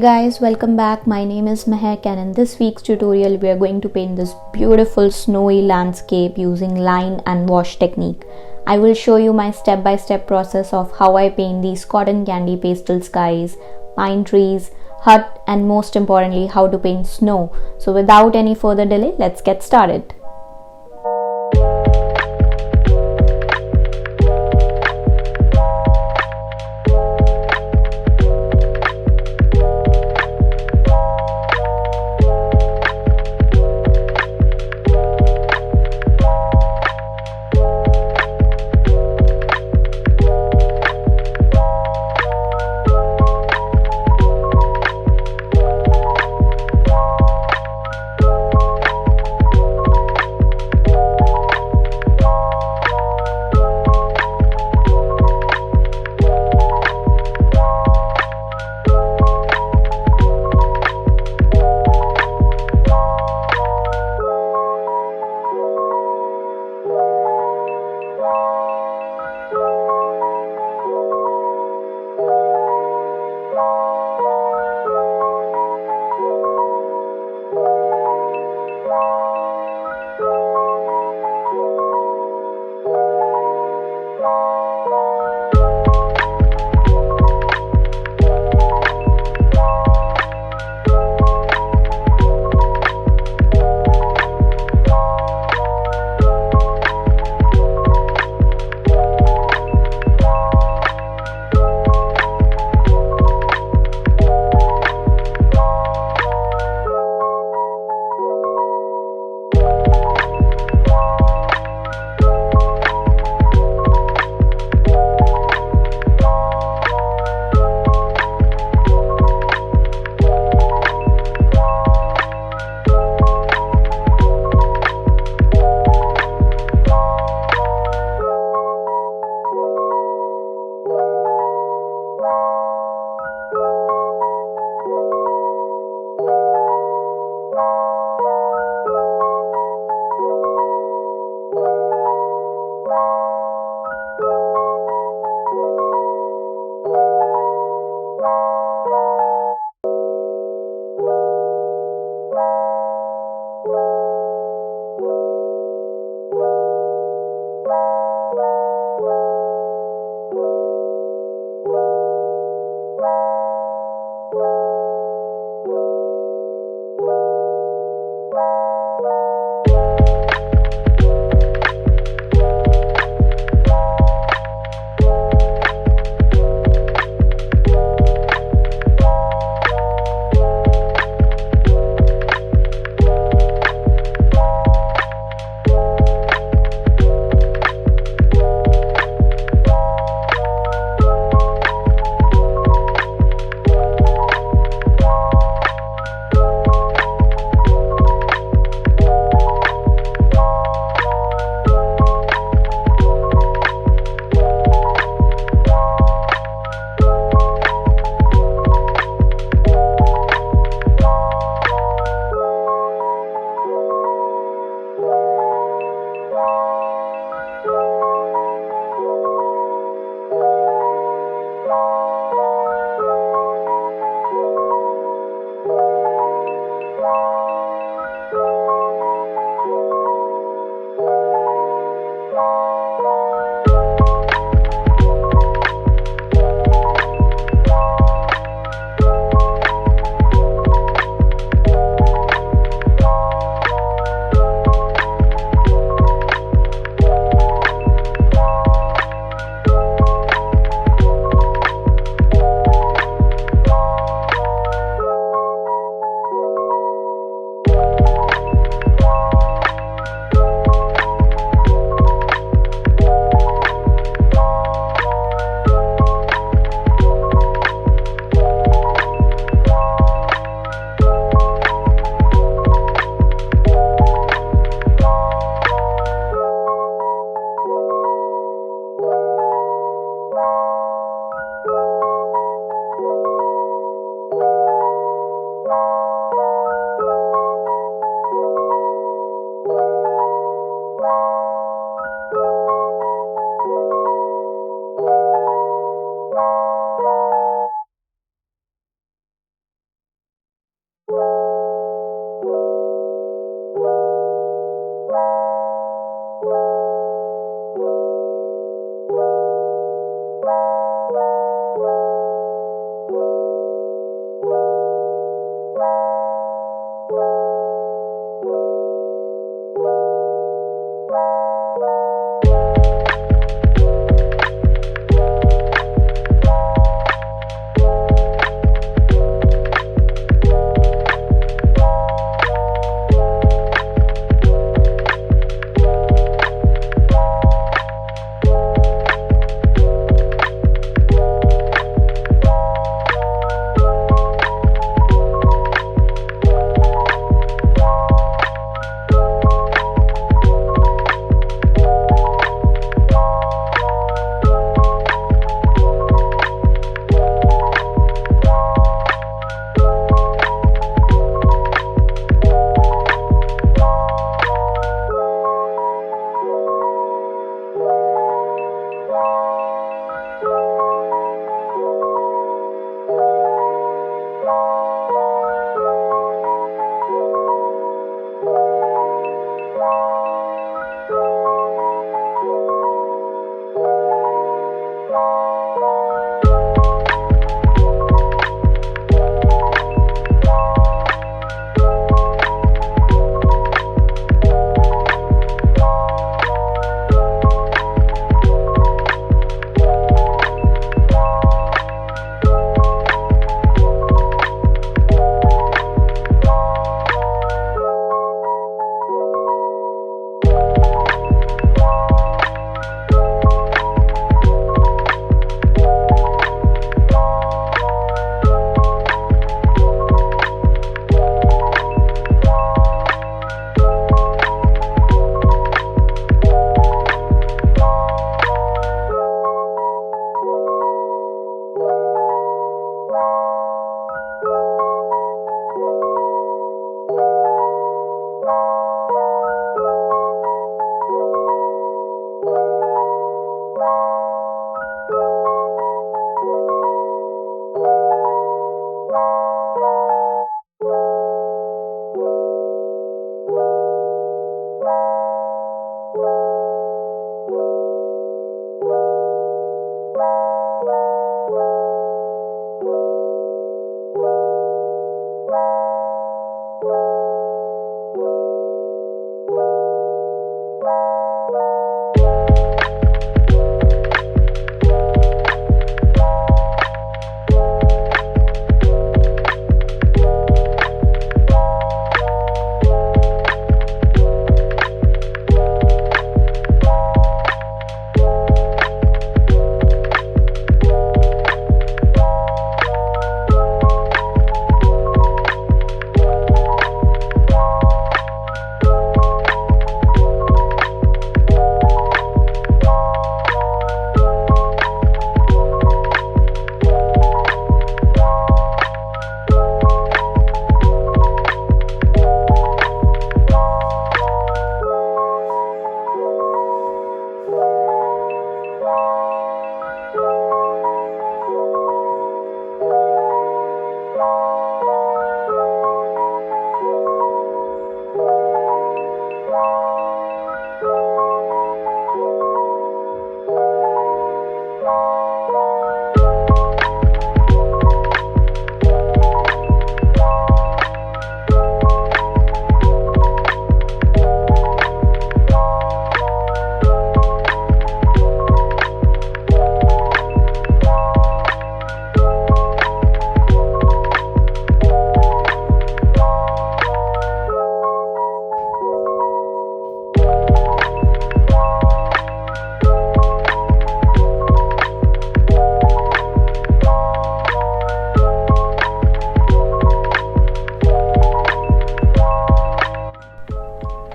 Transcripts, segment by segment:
Guys, welcome back. My name is Mehak and in this week's tutorial we are going to paint this beautiful snowy landscape using line and wash technique. I will show you my step-by-step process of how I paint these cotton candy pastel skies, pine trees, hut, and most importantly how to paint snow. So without any further delay, let's get started.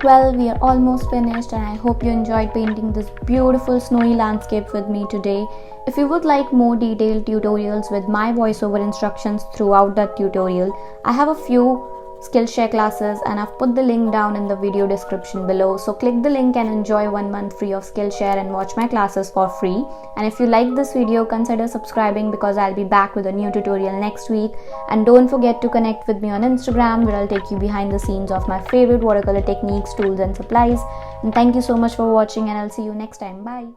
Well, we are almost finished and I hope you enjoyed painting this beautiful snowy landscape with me today. If you would like more detailed tutorials with my voiceover instructions throughout the tutorial, I have a few Skillshare classes, and I've put the link down in the video description below. So click the link and enjoy 1 month free of Skillshare and watch my classes for free. And if you like this video, consider subscribing because I'll be back with a new tutorial next week. And don't forget to connect with me on Instagram, where I'll take you behind the scenes of my favorite watercolor techniques, tools and supplies. And thank you so much for watching, and I'll see you next time. Bye.